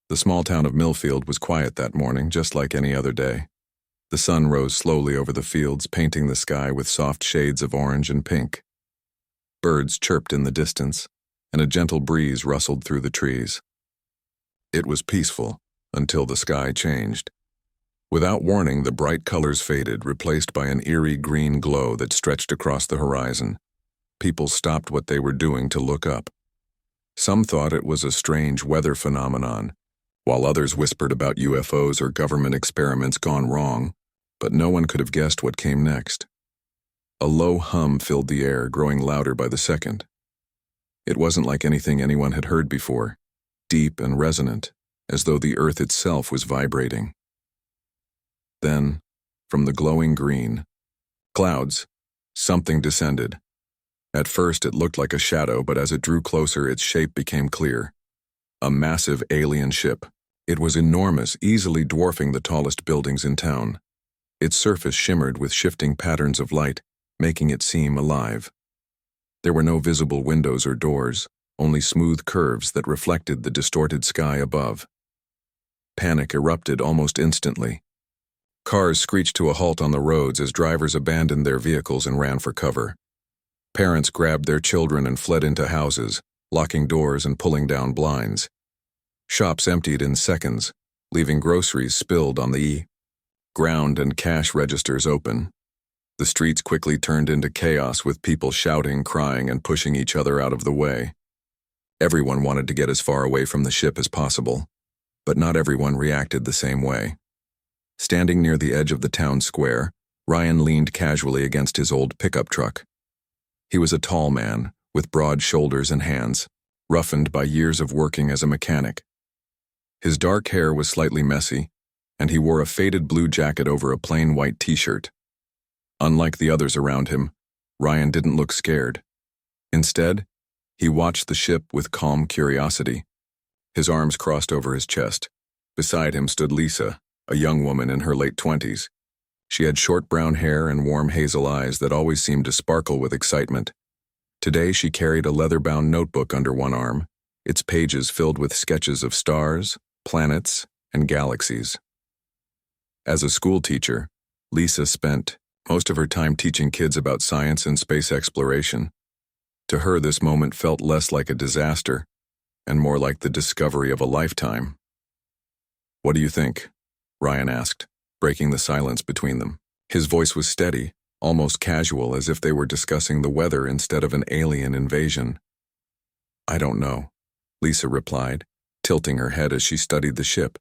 The small town of Millfield was quiet that morning, just like any other day. The sun rose slowly over the fields, painting the sky with soft shades of orange and pink. Birds chirped in the distance, and a gentle breeze rustled through the trees. It was peaceful until the sky changed. Without warning, the bright colors faded, replaced by an eerie green glow that stretched across the horizon. People stopped what they were doing to look up. Some thought it was a strange weather phenomenon, while others whispered about UFOs or government experiments gone wrong, but no one could have guessed what came next. A low hum filled the air, growing louder by the second. It wasn't like anything anyone had heard before, deep and resonant, as though the earth itself was vibrating. Then, from the glowing green clouds, something descended. At first it looked like a shadow, but as it drew closer, its shape became clear. A massive alien ship. It was enormous, easily dwarfing the tallest buildings in town. Its surface shimmered with shifting patterns of light, making it seem alive. There were no visible windows or doors, only smooth curves that reflected the distorted sky above. Panic erupted almost instantly. Cars screeched to a halt on the roads as drivers abandoned their vehicles and ran for cover. Parents grabbed their children and fled into houses, locking doors and pulling down blinds. Shops emptied in seconds, leaving groceries spilled on the ground and cash registers open. The streets quickly turned into chaos, with people shouting, crying, and pushing each other out of the way. Everyone wanted to get as far away from the ship as possible, but not everyone reacted the same way. Standing near the edge of the town square, Ryan leaned casually against his old pickup truck. He was a tall man, with broad shoulders and hands, roughened by years of working as a mechanic. His dark hair was slightly messy, and he wore a faded blue jacket over a plain white t-shirt. Unlike the others around him, Ryan didn't look scared. Instead, he watched the ship with calm curiosity. His arms crossed over his chest. Beside him stood Lisa, a young woman in her late 20s. She had short brown hair and warm hazel eyes that always seemed to sparkle with excitement. Today she carried a leather-bound notebook under one arm, its pages filled with sketches of stars, planets, and galaxies. As a school teacher, Lisa spent most of her time teaching kids about science and space exploration. To her, this moment felt less like a disaster and more like the discovery of a lifetime. "What do you think?" Ryan asked, breaking the silence between them. His voice was steady, almost casual, as if they were discussing the weather instead of an alien invasion. "I don't know," Lisa replied, tilting her head as she studied the ship.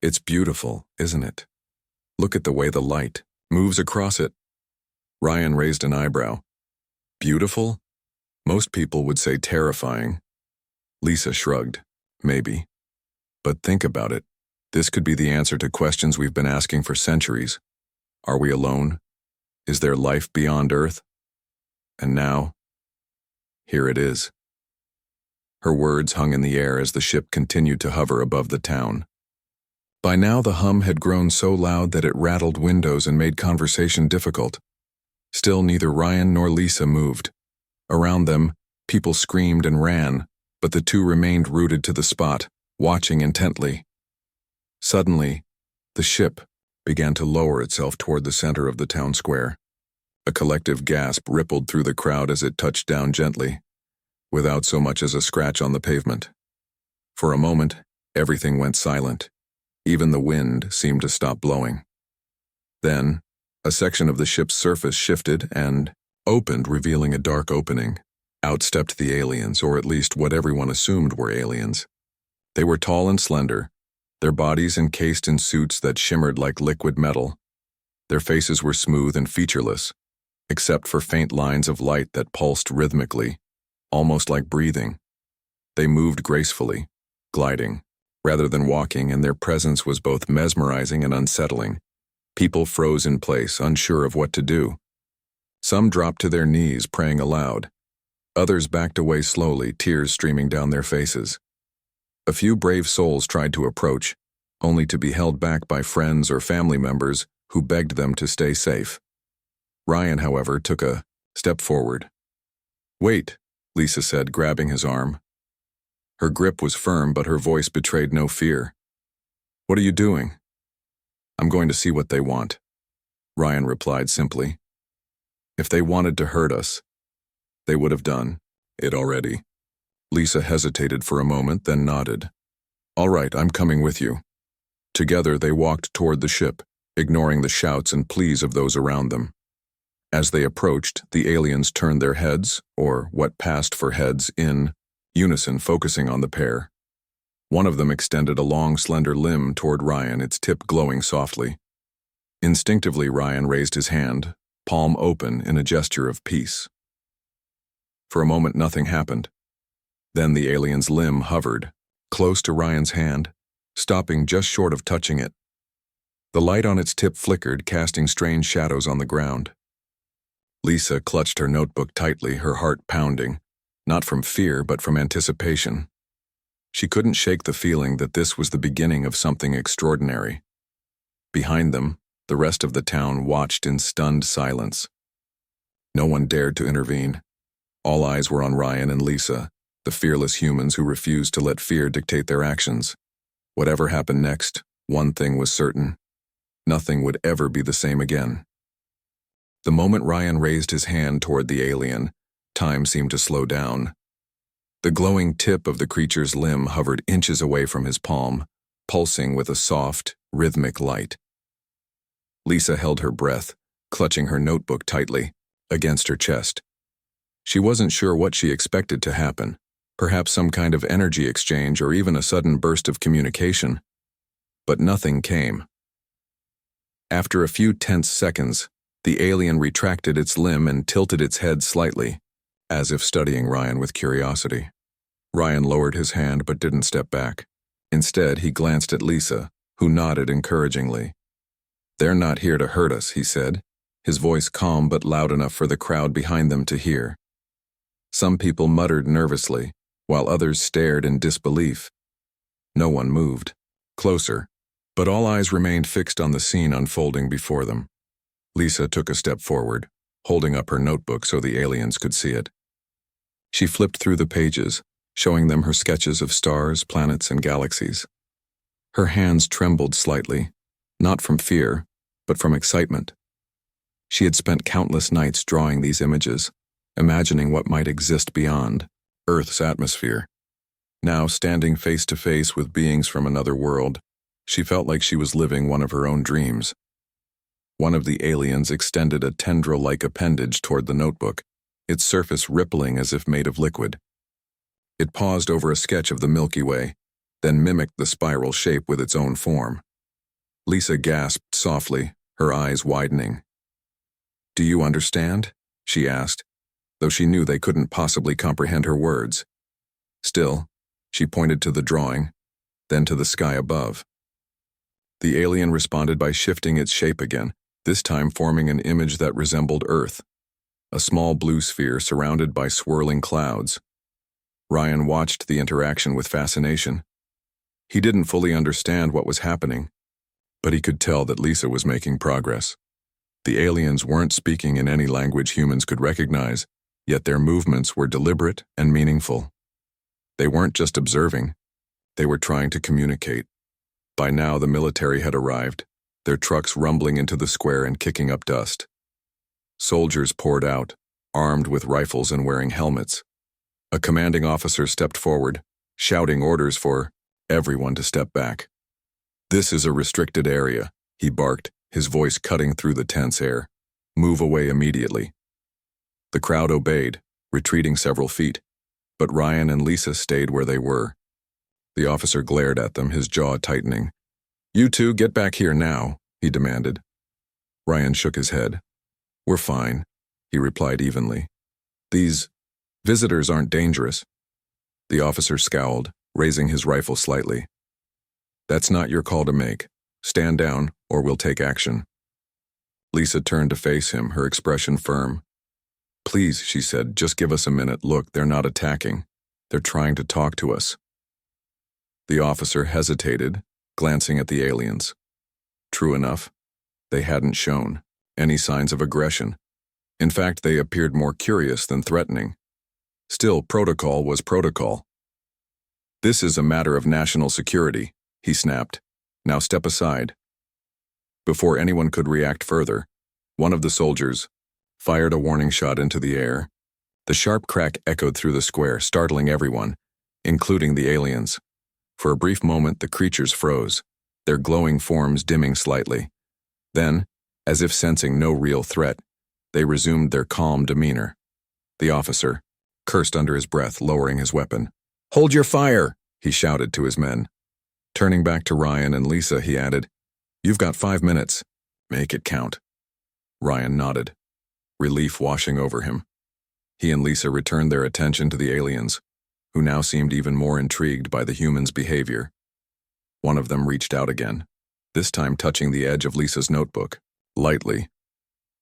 "It's beautiful, isn't it? Look at the way the light moves across it." Ryan raised an eyebrow. "Beautiful? Most people would say terrifying." Lisa shrugged. "Maybe. But think about it. This could be the answer to questions we've been asking for centuries. Are we alone? Is there life beyond Earth? And now, here it is." Her words hung in the air as the ship continued to hover above the town. By now the hum had grown so loud that it rattled windows and made conversation difficult. Still, neither Ryan nor Lisa moved. Around them, people screamed and ran, but the two remained rooted to the spot, watching intently. Suddenly, the ship began to lower itself toward the center of the town square. A collective gasp rippled through the crowd as it touched down gently, without so much as a scratch on the pavement. For a moment, everything went silent. Even the wind seemed to stop blowing. Then, a section of the ship's surface shifted and opened, revealing a dark opening. Out stepped the aliens, or at least what everyone assumed were aliens. They were tall and slender, their bodies encased in suits that shimmered like liquid metal. Their faces were smooth and featureless, except for faint lines of light that pulsed rhythmically, almost like breathing. They moved gracefully, gliding, rather than walking, and their presence was both mesmerizing and unsettling. People froze in place, unsure of what to do. Some dropped to their knees, praying aloud. Others backed away slowly, tears streaming down their faces. A few brave souls tried to approach, only to be held back by friends or family members who begged them to stay safe. Ryan, however, took a step forward. "Wait," Lisa said, grabbing his arm. Her grip was firm, but her voice betrayed no fear. "What are you doing?" "I'm going to see what they want," Ryan replied simply. "If they wanted to hurt us, they would have done it already." Lisa hesitated for a moment, then nodded. "All right, I'm coming with you." Together they walked toward the ship, ignoring the shouts and pleas of those around them. As they approached, the aliens turned their heads, or what passed for heads, in unison, focusing on the pair. One of them extended a long, slender limb toward Ryan, its tip glowing softly. Instinctively, Ryan raised his hand, palm open in a gesture of peace. For a moment, nothing happened. Then the alien's limb hovered, close to Ryan's hand, stopping just short of touching it. The light on its tip flickered, casting strange shadows on the ground. Lisa clutched her notebook tightly, her heart pounding, not from fear but from anticipation. She couldn't shake the feeling that this was the beginning of something extraordinary. Behind them, the rest of the town watched in stunned silence. No one dared to intervene. All eyes were on Ryan and Lisa, the fearless humans who refused to let fear dictate their actions. Whatever happened next, one thing was certain: nothing would ever be the same again. The moment Ryan raised his hand toward the alien, time seemed to slow down. The glowing tip of the creature's limb hovered inches away from his palm, pulsing with a soft, rhythmic light. Lisa held her breath, clutching her notebook tightly against her chest. She wasn't sure what she expected to happen, perhaps some kind of energy exchange or even a sudden burst of communication. But nothing came. After a few tense seconds, the alien retracted its limb and tilted its head slightly, as if studying Ryan with curiosity. Ryan lowered his hand but didn't step back. Instead, he glanced at Lisa, who nodded encouragingly. "They're not here to hurt us," he said, his voice calm but loud enough for the crowd behind them to hear. Some people muttered nervously, while others stared in disbelief. No one moved. Closer, but all eyes remained fixed on the scene unfolding before them. Lisa took a step forward, holding up her notebook so the aliens could see it. She flipped through the pages, showing them her sketches of stars, planets, and galaxies. Her hands trembled slightly, not from fear, but from excitement. She had spent countless nights drawing these images, imagining what might exist beyond Earth's atmosphere. Now, standing face to face with beings from another world, she felt like she was living one of her own dreams. One of the aliens extended a tendril-like appendage toward the notebook, its surface rippling as if made of liquid. It paused over a sketch of the Milky Way, then mimicked the spiral shape with its own form. Lisa gasped softly, her eyes widening. "Do you understand?" she asked, though she knew they couldn't possibly comprehend her words. Still, she pointed to the drawing, then to the sky above. The alien responded by shifting its shape again, this time forming an image that resembled Earth, a small blue sphere surrounded by swirling clouds. Ryan watched the interaction with fascination. He didn't fully understand what was happening, but he could tell that Lisa was making progress. The aliens weren't speaking in any language humans could recognize, yet their movements were deliberate and meaningful. They weren't just observing, they were trying to communicate. By now the military had arrived, their trucks rumbling into the square and kicking up dust. Soldiers poured out, armed with rifles and wearing helmets. A commanding officer stepped forward, shouting orders for everyone to step back. "This is a restricted area," he barked, his voice cutting through the tense air. "Move away immediately." The crowd obeyed, retreating several feet, but Ryan and Lisa stayed where they were. The officer glared at them, his jaw tightening. "You two, get back here now," he demanded. Ryan shook his head. "We're fine," he replied evenly. "These visitors aren't dangerous." The officer scowled, raising his rifle slightly. "That's not your call to make. Stand down, or we'll take action." Lisa turned to face him, her expression firm. "Please," she said, "just give us a minute. Look, they're not attacking. They're trying to talk to us." The officer hesitated, glancing at the aliens. True enough, they hadn't shown any signs of aggression. In fact, they appeared more curious than threatening. Still, protocol was protocol. "This is a matter of national security," he snapped. "Now step aside." Before anyone could react further, one of the soldiers fired a warning shot into the air. The sharp crack echoed through the square, startling everyone, including the aliens. For a brief moment, the creatures froze, their glowing forms dimming slightly. Then, as if sensing no real threat, they resumed their calm demeanor. The officer cursed under his breath, lowering his weapon. "Hold your fire!" he shouted to his men. Turning back to Ryan and Lisa, he added, "You've got 5 minutes. Make it count." Ryan nodded, relief washing over him. He and Lisa returned their attention to the aliens, who now seemed even more intrigued by the humans' behavior. One of them reached out again, this time touching the edge of Lisa's notebook, lightly.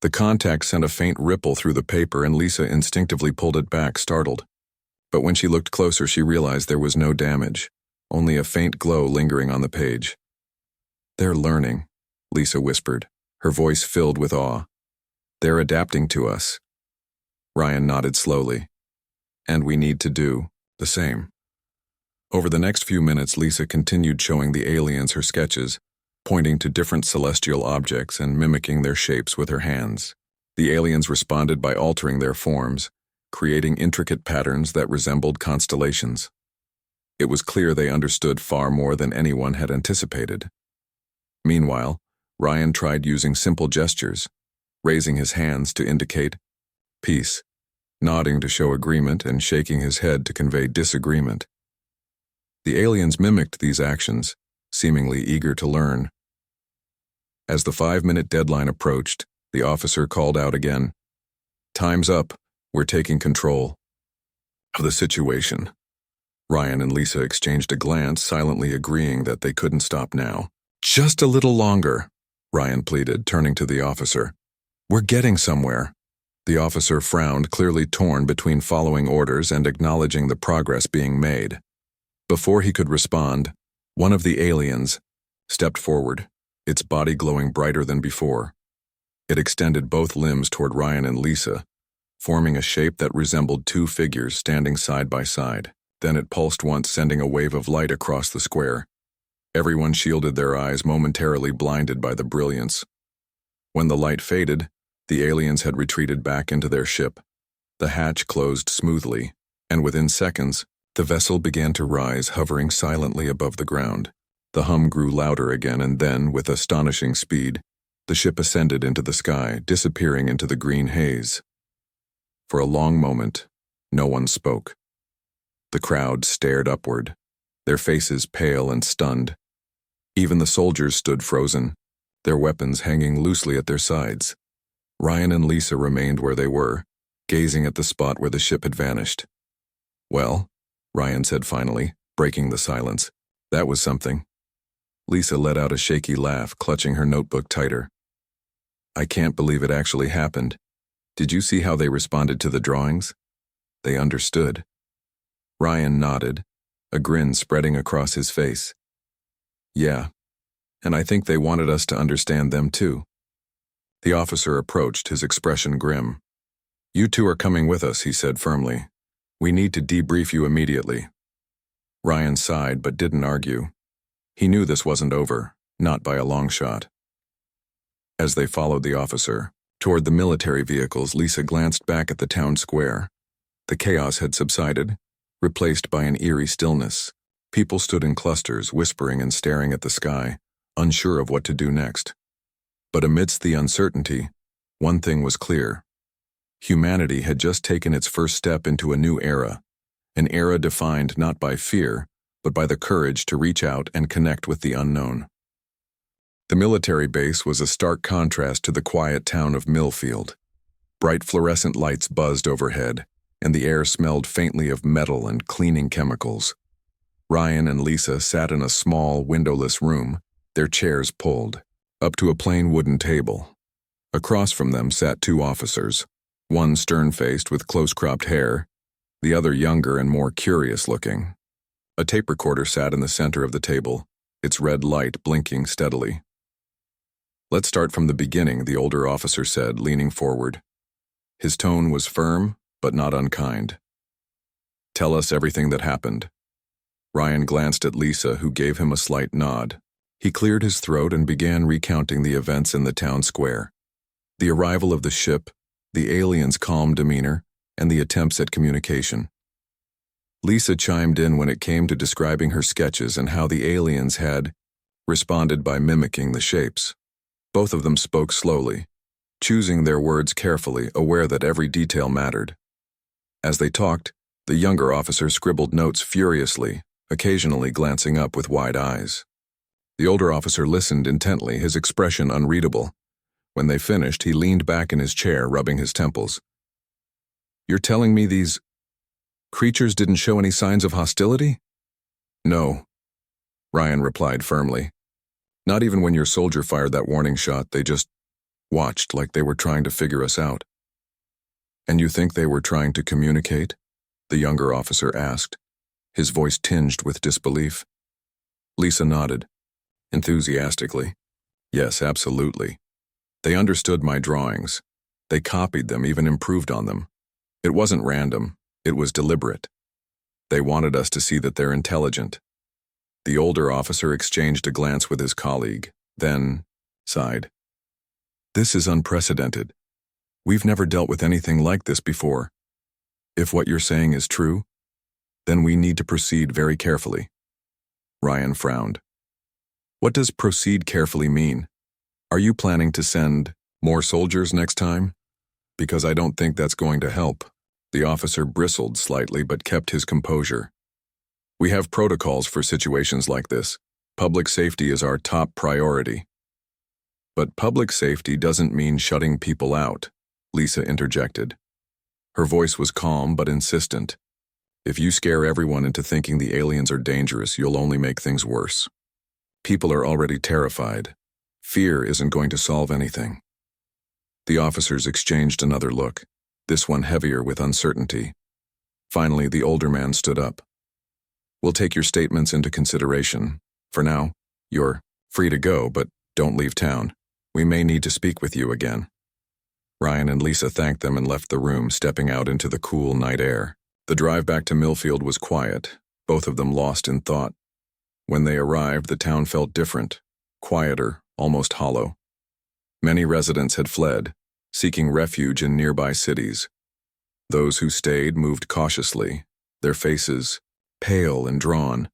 The contact sent a faint ripple through the paper, and Lisa instinctively pulled it back, startled. But when she looked closer, she realized there was no damage, only a faint glow lingering on the page. "They're learning," Lisa whispered, her voice filled with awe. "They're adapting to us." Ryan nodded slowly. "And we need to do the same." Over the next few minutes, Lisa continued showing the aliens her sketches, pointing to different celestial objects and mimicking their shapes with her hands. The aliens responded by altering their forms, creating intricate patterns that resembled constellations. It was clear they understood far more than anyone had anticipated. Meanwhile, Ryan tried using simple gestures, raising his hands to indicate peace, nodding to show agreement, and shaking his head to convey disagreement. The aliens mimicked these actions, seemingly eager to learn. As the 5-minute deadline approached, the officer called out again, "Time's up. We're taking control of the situation." Ryan and Lisa exchanged a glance, silently agreeing that they couldn't stop now. "Just a little longer," Ryan pleaded, turning to the officer. "We're getting somewhere." The officer frowned, clearly torn between following orders and acknowledging the progress being made. Before he could respond, one of the aliens stepped forward, its body glowing brighter than before. It extended both limbs toward Ryan and Lisa, forming a shape that resembled two figures standing side by side. Then it pulsed once, sending a wave of light across the square. Everyone shielded their eyes, momentarily blinded by the brilliance. When the light faded, the aliens had retreated back into their ship. The hatch closed smoothly, and within seconds, the vessel began to rise, hovering silently above the ground. The hum grew louder again, and then, with astonishing speed, the ship ascended into the sky, disappearing into the green haze. For a long moment, no one spoke. The crowd stared upward, their faces pale and stunned. Even the soldiers stood frozen, their weapons hanging loosely at their sides. Ryan and Lisa remained where they were, gazing at the spot where the ship had vanished. "Well," Ryan said finally, breaking the silence, "that was something." Lisa let out a shaky laugh, clutching her notebook tighter. "I can't believe it actually happened. Did you see how they responded to the drawings? They understood." Ryan nodded, a grin spreading across his face. "Yeah, and I think they wanted us to understand them too." The officer approached, his expression grim. "You two are coming with us," he said firmly. "We need to debrief you immediately." Ryan sighed but didn't argue. He knew this wasn't over, not by a long shot. As they followed the officer toward the military vehicles, Lisa glanced back at the town square. The chaos had subsided, replaced by an eerie stillness. People stood in clusters, whispering and staring at the sky, unsure of what to do next. But amidst the uncertainty, one thing was clear. Humanity had just taken its first step into a new era, an era defined not by fear, but by the courage to reach out and connect with the unknown. The military base was a stark contrast to the quiet town of Millfield. Bright fluorescent lights buzzed overhead, and the air smelled faintly of metal and cleaning chemicals. Ryan and Lisa sat in a small, windowless room, their chairs pulled up to a plain wooden table. Across from them sat two officers, one stern-faced with close-cropped hair, the other younger and more curious-looking. A tape recorder sat in the center of the table, its red light blinking steadily. "Let's start from the beginning," the older officer said, leaning forward. His tone was firm, but not unkind. "Tell us everything that happened." Ryan glanced at Lisa, who gave him a slight nod. He cleared his throat and began recounting the events in the town square. The arrival of the ship, the aliens' calm demeanor, and the attempts at communication. Lisa chimed in when it came to describing her sketches and how the aliens had responded by mimicking the shapes. Both of them spoke slowly, choosing their words carefully, aware that every detail mattered. As they talked, the younger officer scribbled notes furiously, occasionally glancing up with wide eyes. The older officer listened intently, his expression unreadable. When they finished, he leaned back in his chair, rubbing his temples. "You're telling me these creatures didn't show any signs of hostility?" "No," Ryan replied firmly. "Not even when your soldier fired that warning shot. They just watched like they were trying to figure us out." "And you think they were trying to communicate?" the younger officer asked, his voice tinged with disbelief. Lisa nodded, enthusiastically. "Yes, absolutely. They understood my drawings. They copied them, even improved on them. It wasn't random, it was deliberate. They wanted us to see that they're intelligent." The older officer exchanged a glance with his colleague, then sighed. "This is unprecedented. We've never dealt with anything like this before. If what you're saying is true, then we need to proceed very carefully." Ryan frowned. "What does proceed carefully mean? Are you planning to send more soldiers next time? Because I don't think that's going to help." The officer bristled slightly but kept his composure. "We have protocols for situations like this. Public safety is our top priority." "But public safety doesn't mean shutting people out," Lisa interjected. Her voice was calm but insistent. "If you scare everyone into thinking the aliens are dangerous, you'll only make things worse. People are already terrified. Fear isn't going to solve anything." The officers exchanged another look, this one heavier with uncertainty. Finally, the older man stood up. "We'll take your statements into consideration. For now, you're free to go, but don't leave town. We may need to speak with you again." Ryan and Lisa thanked them and left the room, stepping out into the cool night air. The drive back to Millfield was quiet, both of them lost in thought. When they arrived, the town felt different, quieter, almost hollow. Many residents had fled, seeking refuge in nearby cities. Those who stayed moved cautiously, their faces pale and drawn.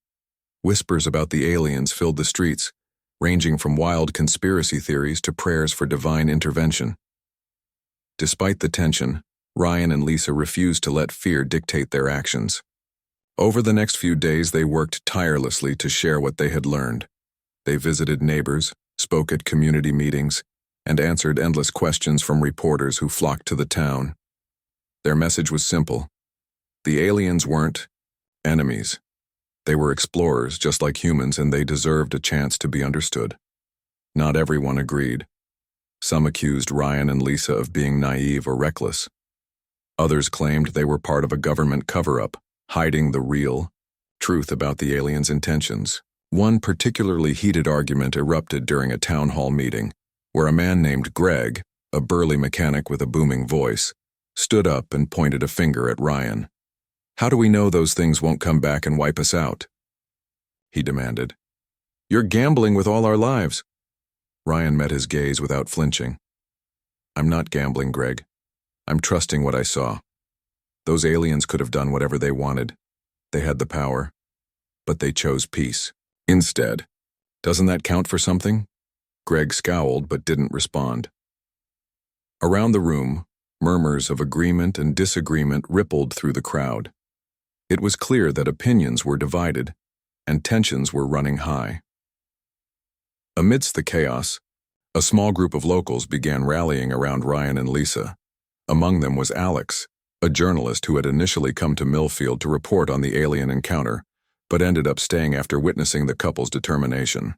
Whispers about the aliens filled the streets, ranging from wild conspiracy theories to prayers for divine intervention. Despite the tension, Ryan and Lisa refused to let fear dictate their actions. Over the next few days, they worked tirelessly to share what they had learned. They visited neighbors, spoke at community meetings, and answered endless questions from reporters who flocked to the town. Their message was simple. The aliens weren't enemies. They were explorers, just like humans, and they deserved a chance to be understood. Not everyone agreed. Some accused Ryan and Lisa of being naive or reckless. Others claimed they were part of a government cover-up, hiding the real truth about the aliens' intentions. One particularly heated argument erupted during a town hall meeting, where a man named Greg, a burly mechanic with a booming voice, stood up and pointed a finger at Ryan. "How do we know those things won't come back and wipe us out?" he demanded. "You're gambling with all our lives." Ryan met his gaze without flinching. "I'm not gambling, Greg. I'm trusting what I saw. Those aliens could have done whatever they wanted. They had the power. But they chose peace instead. Doesn't that count for something?" Greg scowled but didn't respond. Around the room, murmurs of agreement and disagreement rippled through the crowd. It was clear that opinions were divided, and tensions were running high. Amidst the chaos, a small group of locals began rallying around Ryan and Lisa. Among them was Alex, a journalist who had initially come to Millfield to report on the alien encounter, but ended up staying after witnessing the couple's determination.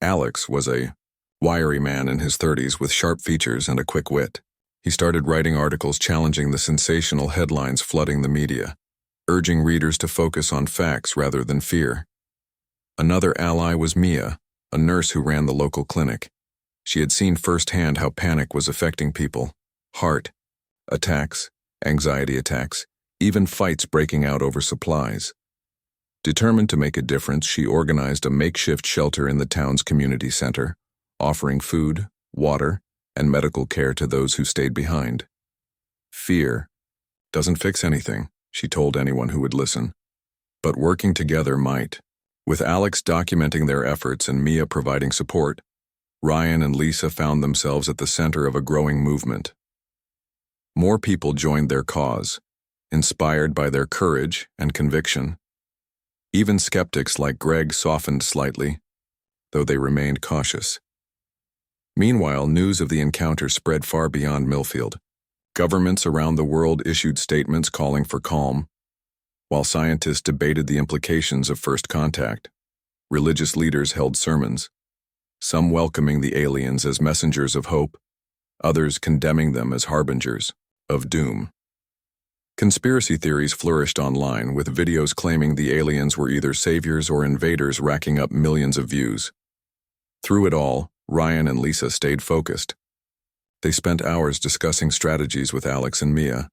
Alex was a wiry man in his 30s with sharp features and a quick wit. He started writing articles challenging the sensational headlines flooding the media, urging readers to focus on facts rather than fear. Another ally was Mia, a nurse who ran the local clinic. She had seen firsthand how panic was affecting people. Heart attacks, anxiety attacks, even fights breaking out over supplies. Determined to make a difference, she organized a makeshift shelter in the town's community center, offering food, water, and medical care to those who stayed behind. Fear doesn't fix anything, she told anyone who would listen. But working together might. With Alex documenting their efforts and Mia providing support, Ryan and Lisa found themselves at the center of a growing movement. More people joined their cause, inspired by their courage and conviction. Even skeptics like Greg softened slightly, though they remained cautious. Meanwhile, news of the encounter spread far beyond Millfield. Governments around the world issued statements calling for calm, while scientists debated the implications of first contact. Religious leaders held sermons, some welcoming the aliens as messengers of hope, others condemning them as harbingers of doom. Conspiracy theories flourished online, with videos claiming the aliens were either saviors or invaders racking up millions of views. Through it all, Ryan and Lisa stayed focused. They spent hours discussing strategies with Alex and Mia,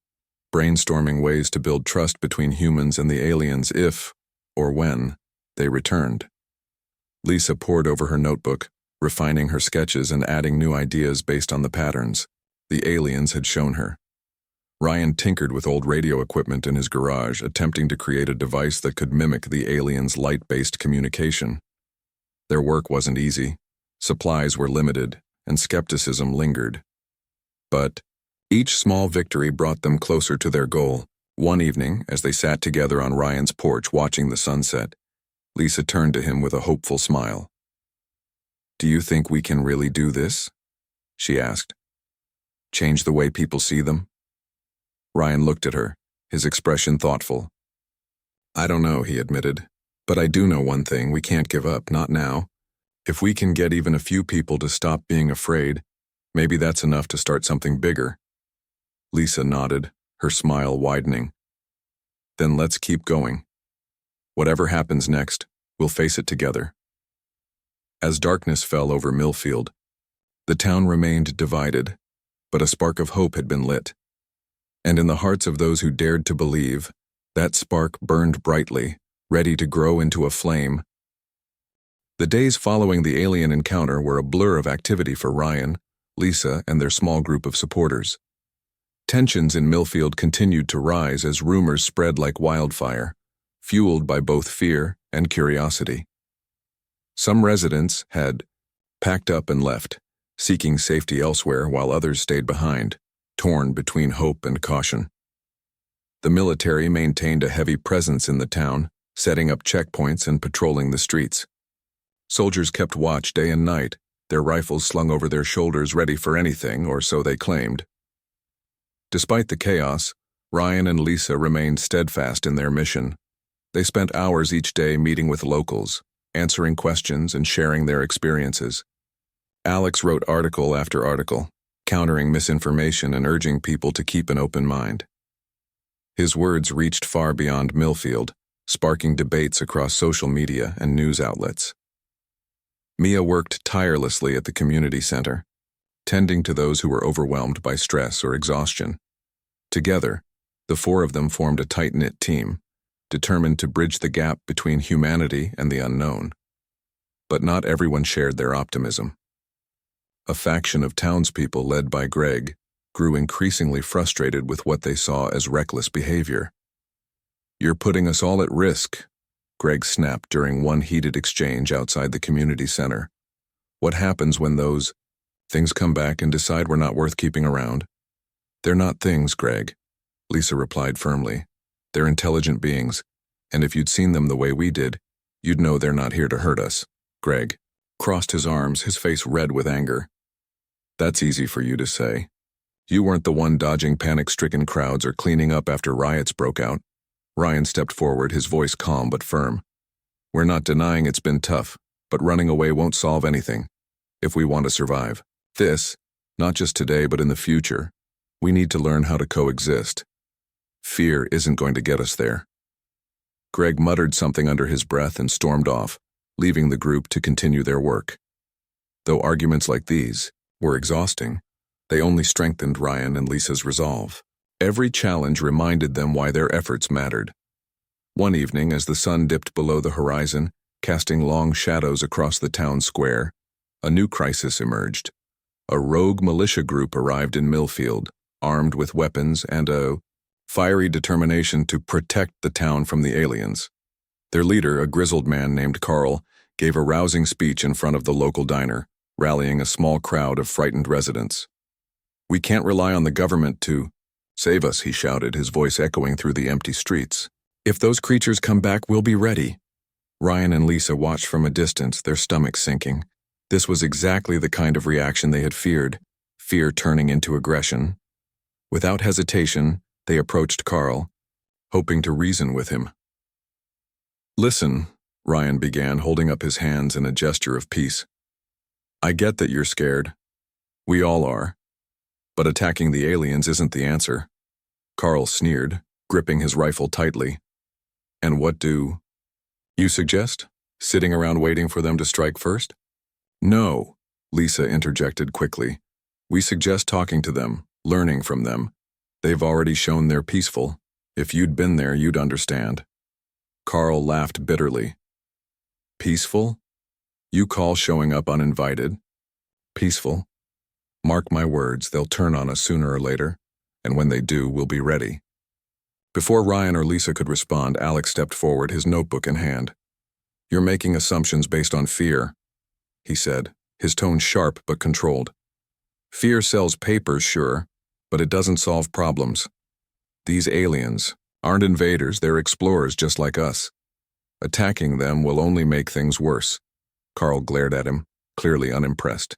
brainstorming ways to build trust between humans and the aliens if, or when, they returned. Lisa pored over her notebook, refining her sketches and adding new ideas based on the patterns the aliens had shown her. Ryan tinkered with old radio equipment in his garage, attempting to create a device that could mimic the aliens' light-based communication. Their work wasn't easy. Supplies were limited, and skepticism lingered. But each small victory brought them closer to their goal. One evening, as they sat together on Ryan's porch watching the sunset, Lisa turned to him with a hopeful smile. "Do you think we can really do this?" she asked. "Change the way people see them?" Ryan looked at her, his expression thoughtful. "I don't know," he admitted, "but I do know one thing: we can't give up, not now. If we can get even a few people to stop being afraid, maybe that's enough to start something bigger." Lisa nodded, her smile widening. "Then let's keep going. Whatever happens next, we'll face it together." As darkness fell over Millfield, the town remained divided, but a spark of hope had been lit. And in the hearts of those who dared to believe, that spark burned brightly, ready to grow into a flame. The days following the alien encounter were a blur of activity for Ryan, Lisa, and their small group of supporters. Tensions in Millfield continued to rise as rumors spread like wildfire, fueled by both fear and curiosity. Some residents had packed up and left, seeking safety elsewhere, while others stayed behind, torn between hope and caution. The military maintained a heavy presence in the town, setting up checkpoints and patrolling the streets. Soldiers kept watch day and night, their rifles slung over their shoulders ready for anything, or so they claimed. Despite the chaos, Ryan and Lisa remained steadfast in their mission. They spent hours each day meeting with locals, answering questions and sharing their experiences. Alex wrote article after article, countering misinformation and urging people to keep an open mind. His words reached far beyond Millfield, sparking debates across social media and news outlets. Mia worked tirelessly at the community center, tending to those who were overwhelmed by stress or exhaustion. Together, the four of them formed a tight-knit team, determined to bridge the gap between humanity and the unknown. But not everyone shared their optimism. A faction of townspeople led by Greg grew increasingly frustrated with what they saw as reckless behavior. "You're putting us all at risk," Greg snapped during one heated exchange outside the community center. "What happens when those things come back and decide we're not worth keeping around?" "They're not things, Greg," Lisa replied firmly. "They're intelligent beings, and if you'd seen them the way we did, you'd know they're not here to hurt us." Greg crossed his arms, his face red with anger. "That's easy for you to say. You weren't the one dodging panic-stricken crowds or cleaning up after riots broke out." Ryan stepped forward, his voice calm but firm. "We're not denying it's been tough, but running away won't solve anything. If we want to survive this, not just today but in the future, we need to learn how to coexist. Fear isn't going to get us there." Greg muttered something under his breath and stormed off, leaving the group to continue their work. Though arguments like these were exhausting, they only strengthened Ryan and Lisa's resolve. Every challenge reminded them why their efforts mattered. One evening, as the sun dipped below the horizon, casting long shadows across the town square, a new crisis emerged. A rogue militia group arrived in Millfield, armed with weapons and a fiery determination to protect the town from the aliens. Their leader, a grizzled man named Carl, gave a rousing speech in front of the local diner, rallying a small crowd of frightened residents. "We can't rely on the government to save us," he shouted, his voice echoing through the empty streets. "If those creatures come back, we'll be ready." Ryan and Lisa watched from a distance, their stomachs sinking. This was exactly the kind of reaction they had feared, fear turning into aggression. Without hesitation, they approached Carl, hoping to reason with him. "Listen," Ryan began, holding up his hands in a gesture of peace. "I get that you're scared. We all are. But attacking the aliens isn't the answer." Carl sneered, gripping his rifle tightly. "And what do you suggest? Sitting around waiting for them to strike first?" "No," Lisa interjected quickly. "We suggest talking to them, learning from them. They've already shown they're peaceful. If you'd been there, you'd understand." Carl laughed bitterly. "Peaceful? You call showing up uninvited peaceful? Mark my words, they'll turn on us sooner or later, and when they do, we'll be ready." Before Ryan or Lisa could respond, Alex stepped forward, his notebook in hand. "You're making assumptions based on fear," he said, his tone sharp but controlled. "Fear sells papers, sure, but it doesn't solve problems. These aliens aren't invaders, they're explorers just like us. Attacking them will only make things worse." Carl glared at him, clearly unimpressed.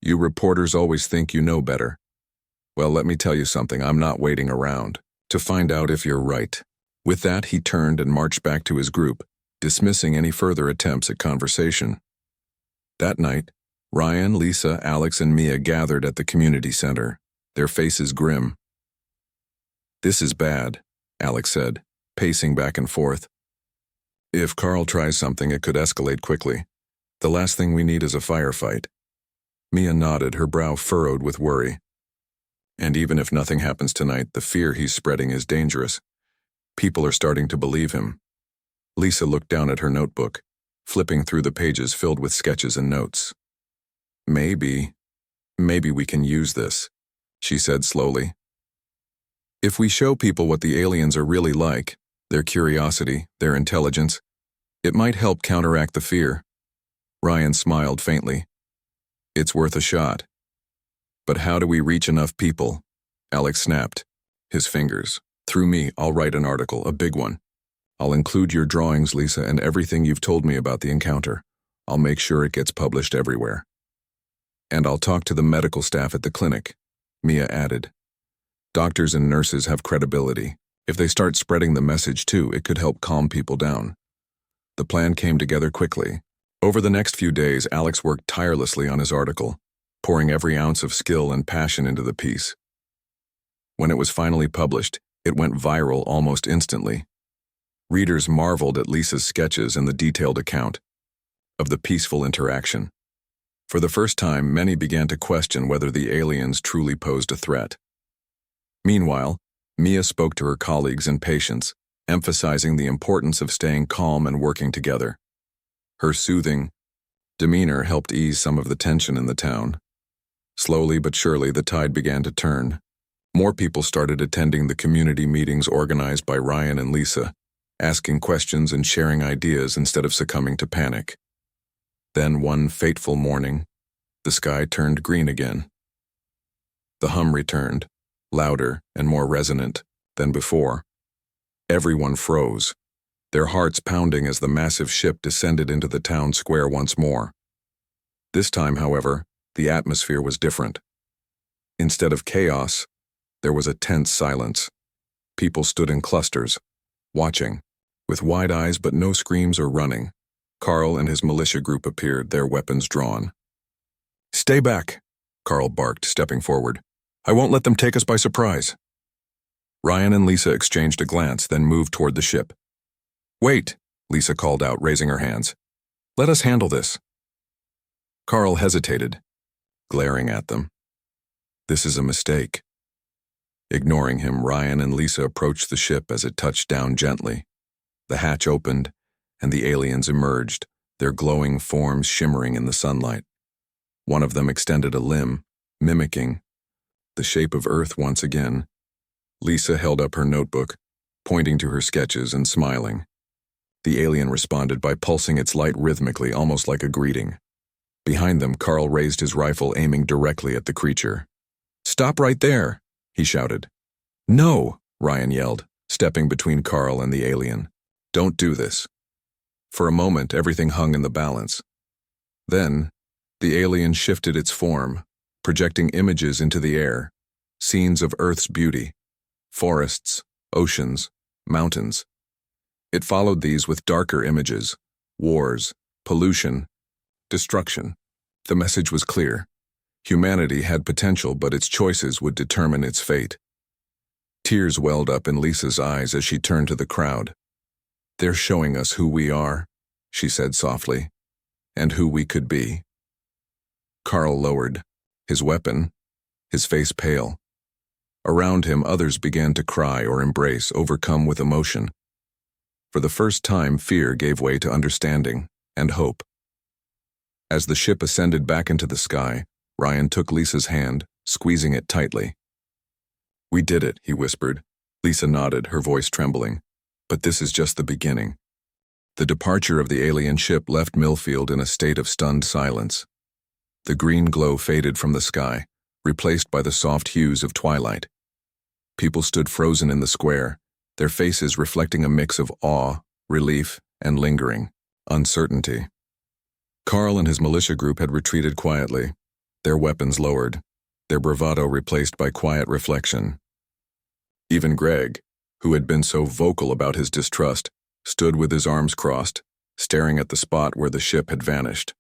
"You reporters always think you know better. Well, let me tell you something, I'm not waiting around to find out if you're right." With that, he turned and marched back to his group, dismissing any further attempts at conversation. That night, Ryan, Lisa, Alex, and Mia gathered at the community center, their faces grim. "This is bad," Alex said, pacing back and forth. "If Carl tries something, it could escalate quickly. The last thing we need is a firefight." Mia nodded, her brow furrowed with worry. "And even if nothing happens tonight, the fear he's spreading is dangerous. People are starting to believe him." Lisa looked down at her notebook, flipping through the pages filled with sketches and notes. Maybe we can use this," she said slowly. "If we show people what the aliens are really like, their curiosity, their intelligence, it might help counteract the fear." Ryan smiled faintly. "It's worth a shot." "But how do we reach enough people?" Alex snapped, his fingers. "Through me, I'll write an article, a big one. I'll include your drawings, Lisa, and everything you've told me about the encounter. I'll make sure it gets published everywhere. And I'll talk to the medical staff at the clinic," Mia added. "Doctors and nurses have credibility. If they start spreading the message too, it could help calm people down." The plan came together quickly. Over the next few days, Alex worked tirelessly on his article, pouring every ounce of skill and passion into the piece. When it was finally published, it went viral almost instantly. Readers marveled at Lisa's sketches and the detailed account of the peaceful interaction. For the first time, many began to question whether the aliens truly posed a threat. Meanwhile, Mia spoke to her colleagues and patients, emphasizing the importance of staying calm and working together. Her soothing demeanor helped ease some of the tension in the town. Slowly but surely, the tide began to turn. More people started attending the community meetings organized by Ryan and Lisa, asking questions and sharing ideas instead of succumbing to panic. Then one fateful morning, the sky turned green again. The hum returned, louder and more resonant than before. Everyone froze, their hearts pounding as the massive ship descended into the town square once more. This time, however, the atmosphere was different. Instead of chaos, there was a tense silence. People stood in clusters, watching, with wide eyes but no screams or running. Carl and his militia group appeared, their weapons drawn. "Stay back," Carl barked, stepping forward. "I won't let them take us by surprise." Ryan and Lisa exchanged a glance, then moved toward the ship. "Wait," Lisa called out, raising her hands. "Let us handle this." Carl hesitated, glaring at them. "This is a mistake. Ignoring him, Ryan and Lisa approached the ship as it touched down gently. The hatch opened, and the aliens emerged, their glowing forms shimmering in the sunlight. One of them extended a limb, mimicking the shape of Earth once again. Lisa held up her notebook, pointing to her sketches and smiling. The alien responded by pulsing its light rhythmically, almost like a greeting. Behind them, Carl raised his rifle, aiming directly at the creature. "Stop right there!" he shouted. "No!" Ryan yelled, stepping between Carl and the alien. "Don't do this." For a moment, everything hung in the balance. Then, the alien shifted its form, projecting images into the air, scenes of Earth's beauty, forests, oceans, mountains. It followed these with darker images, wars, pollution, destruction. The message was clear. Humanity had potential, but its choices would determine its fate. Tears welled up in Lisa's eyes as she turned to the crowd. "They're showing us who we are," she said softly, "and who we could be." Carl lowered, his weapon, his face pale. Around him, others began to cry or embrace, overcome with emotion. For the first time, fear gave way to understanding and hope. As the ship ascended back into the sky, Ryan took Lisa's hand, squeezing it tightly. "We did it," he whispered. Lisa nodded, her voice trembling. "But this is just the beginning." The departure of the alien ship left Millfield in a state of stunned silence. The green glow faded from the sky, replaced by the soft hues of twilight. People stood frozen in the square, their faces reflecting a mix of awe, relief, and lingering uncertainty. Carl and his militia group had retreated quietly, their weapons lowered, their bravado replaced by quiet reflection. Even Greg, who had been so vocal about his distrust, stood with his arms crossed, staring at the spot where the ship had vanished.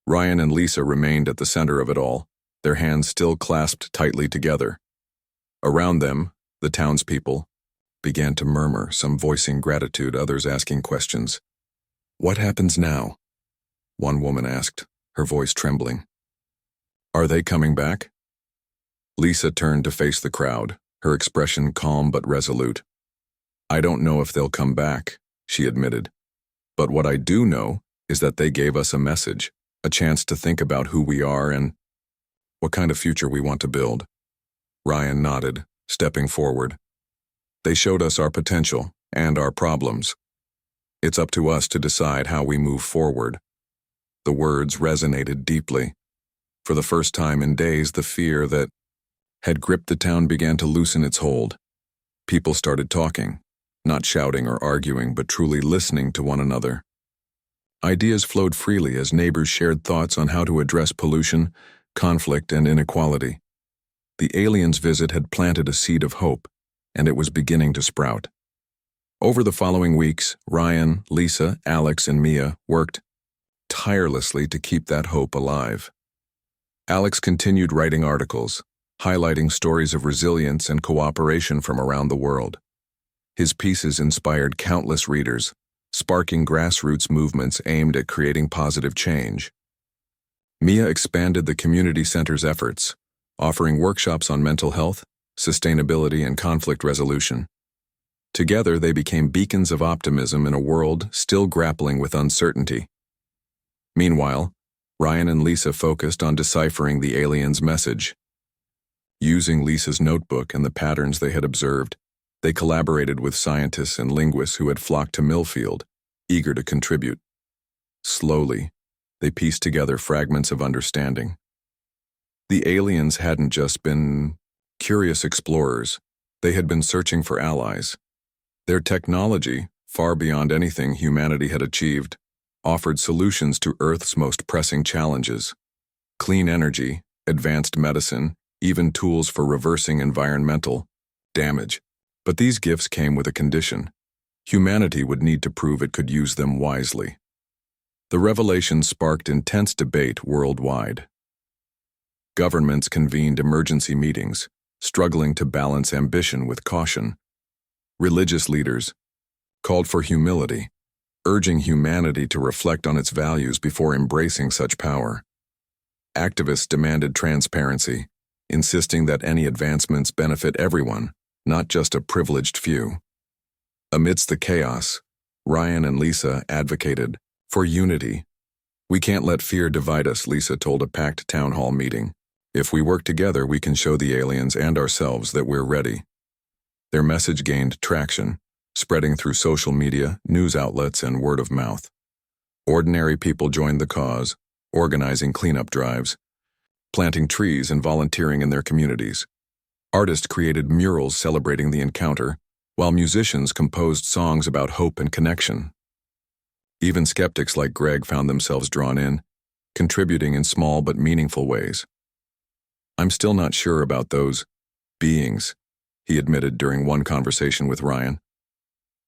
Ryan and Lisa remained at the center of it all, their hands still clasped tightly together. Around them, the townspeople began to murmur, some voicing gratitude, others asking questions. "What happens now?" one woman asked, her voice trembling. "Are they coming back?" Lisa turned to face the crowd, her expression calm but resolute. "I don't know if they'll come back," she admitted. "But what I do know is that they gave us a message, a chance to think about who we are and what kind of future we want to build." Ryan nodded, stepping forward. "They showed us our potential and our problems. It's up to us to decide how we move forward." The words resonated deeply. For the first time in days, the fear that had gripped the town began to loosen its hold. People started talking, not shouting or arguing, but truly listening to one another. Ideas flowed freely as neighbors shared thoughts on how to address pollution, conflict, and inequality. The aliens' visit had planted a seed of hope, and it was beginning to sprout. Over the following weeks, Ryan, Lisa, Alex, and Mia worked tirelessly to keep that hope alive. Alex continued writing articles, highlighting stories of resilience and cooperation from around the world. His pieces inspired countless readers, sparking grassroots movements aimed at creating positive change. Mia expanded the community center's efforts, offering workshops on mental health, sustainability, and conflict resolution. Together, they became beacons of optimism in a world still grappling with uncertainty. Meanwhile, Ryan and Lisa focused on deciphering the aliens' message. Using Lisa's notebook and the patterns they had observed, they collaborated with scientists and linguists who had flocked to Millfield, eager to contribute. Slowly, they pieced together fragments of understanding. The aliens hadn't just been curious explorers, they had been searching for allies. Their technology, far beyond anything humanity had achieved, offered solutions to Earth's most pressing challenges: clean energy, advanced medicine, even tools for reversing environmental damage. But these gifts came with a condition. Humanity would need to prove it could use them wisely. The revelation sparked intense debate worldwide. Governments convened emergency meetings, struggling to balance ambition with caution. Religious leaders called for humility, urging humanity to reflect on its values before embracing such power. Activists demanded transparency, insisting that any advancements benefit everyone, not just a privileged few. Amidst the chaos, Ryan and Lisa advocated for unity. "We can't let fear divide us," Lisa told a packed town hall meeting. "If we work together, we can show the aliens and ourselves that we're ready." Their message gained traction, spreading through social media, news outlets, and word of mouth. Ordinary people joined the cause, organizing cleanup drives, planting trees and volunteering in their communities. Artists created murals celebrating the encounter, while musicians composed songs about hope and connection. Even skeptics like Greg found themselves drawn in, contributing in small but meaningful ways. "I'm still not sure about those beings," he admitted during one conversation with Ryan.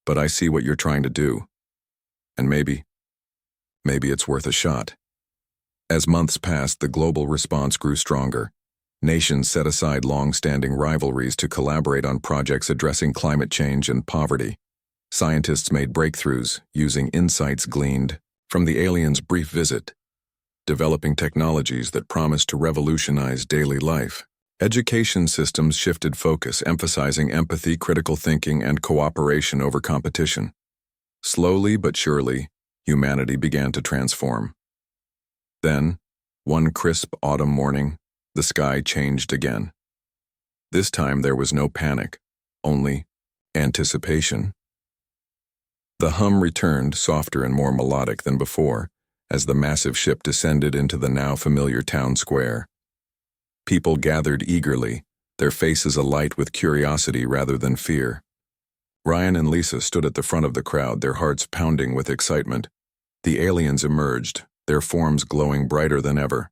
"But I see what you're trying to do. And maybe it's worth a shot." As months passed, the global response grew stronger. Nations set aside long-standing rivalries to collaborate on projects addressing climate change and poverty. Scientists made breakthroughs using insights gleaned from the aliens' brief visit, developing technologies that promised to revolutionize daily life. Education systems shifted focus, emphasizing empathy, critical thinking, and cooperation over competition. Slowly but surely, humanity began to transform. Then, one crisp autumn morning, the sky changed again. This time there was no panic, only anticipation. The hum returned, softer and more melodic than before, as the massive ship descended into the now familiar town square. People gathered eagerly, their faces alight with curiosity rather than fear. Ryan and Lisa stood at the front of the crowd, their hearts pounding with excitement. The aliens emerged, their forms glowing brighter than ever.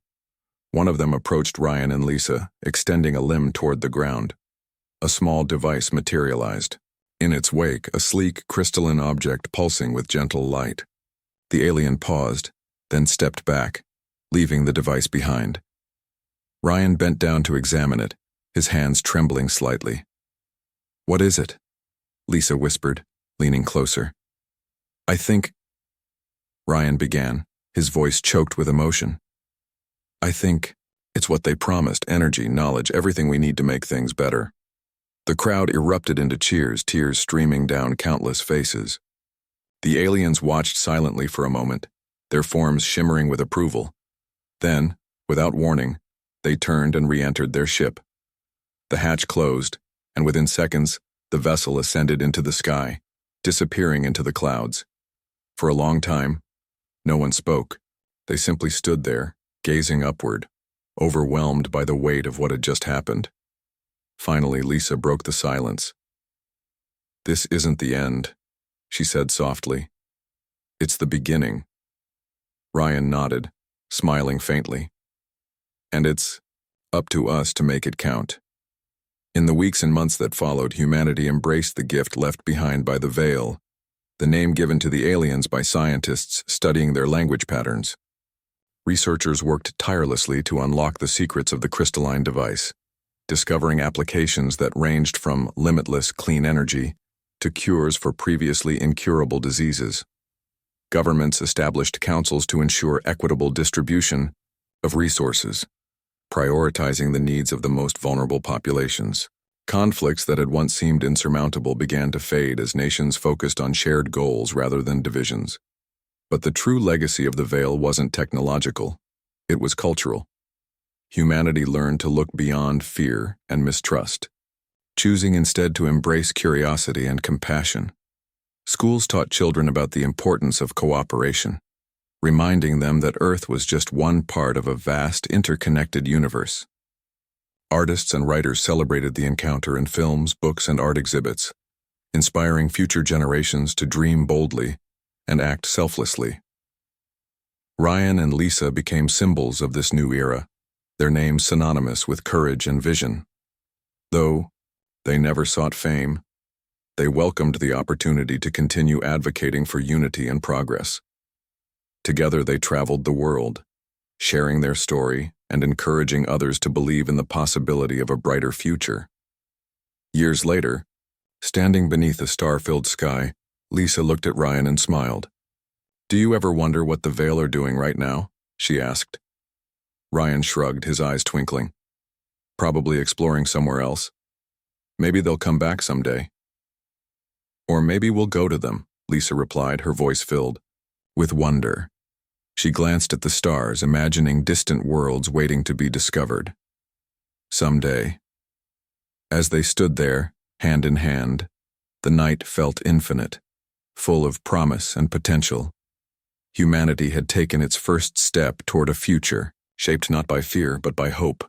One of them approached Ryan and Lisa, extending a limb toward the ground. A small device materialized. In its wake, a sleek, crystalline object pulsing with gentle light. The alien paused, then stepped back, leaving the device behind. Ryan bent down to examine it, his hands trembling slightly. "What is it?" Lisa whispered, leaning closer. "I think—" Ryan began, his voice choked with emotion. "I think it's what they promised, energy, knowledge, everything we need to make things better." The crowd erupted into cheers, tears streaming down countless faces. The aliens watched silently for a moment, their forms shimmering with approval. Then, without warning, they turned and re-entered their ship. The hatch closed, and within seconds, the vessel ascended into the sky, disappearing into the clouds. For a long time, no one spoke. They simply stood there, gazing upward, overwhelmed by the weight of what had just happened. Finally, Lisa broke the silence. "This isn't the end," she said softly. "It's the beginning." Ryan nodded, smiling faintly. "And it's up to us to make it count." In the weeks and months that followed, humanity embraced the gift left behind by the Veil, the name given to the aliens by scientists studying their language patterns. Researchers worked tirelessly to unlock the secrets of the crystalline device, discovering applications that ranged from limitless clean energy to cures for previously incurable diseases. Governments established councils to ensure equitable distribution of resources, prioritizing the needs of the most vulnerable populations. Conflicts that had once seemed insurmountable began to fade as nations focused on shared goals rather than divisions. But the true legacy of the Veil wasn't technological, it was cultural. Humanity learned to look beyond fear and mistrust, choosing instead to embrace curiosity and compassion. Schools taught children about the importance of cooperation, reminding them that Earth was just one part of a vast, interconnected universe. Artists and writers celebrated the encounter in films, books, and art exhibits, inspiring future generations to dream boldly and act selflessly. Ryan and Lisa became symbols of this new era, their names synonymous with courage and vision. Though they never sought fame, they welcomed the opportunity to continue advocating for unity and progress. Together they traveled the world, sharing their story and encouraging others to believe in the possibility of a brighter future. Years later, standing beneath a star-filled sky, Lisa looked at Ryan and smiled. "Do you ever wonder what the Veil are doing right now?" she asked. Ryan shrugged, his eyes twinkling. probably exploring somewhere else. Maybe they'll come back someday. Or maybe we'll go to them, Lisa replied, her voice filled with wonder. She glanced at the stars, imagining distant worlds waiting to be discovered. Someday. As they stood there, hand in hand, the night felt infinite, full of promise and potential. Humanity had taken its first step toward a future, shaped not by fear but by hope,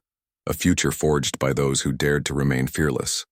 a future forged by those who dared to remain fearless.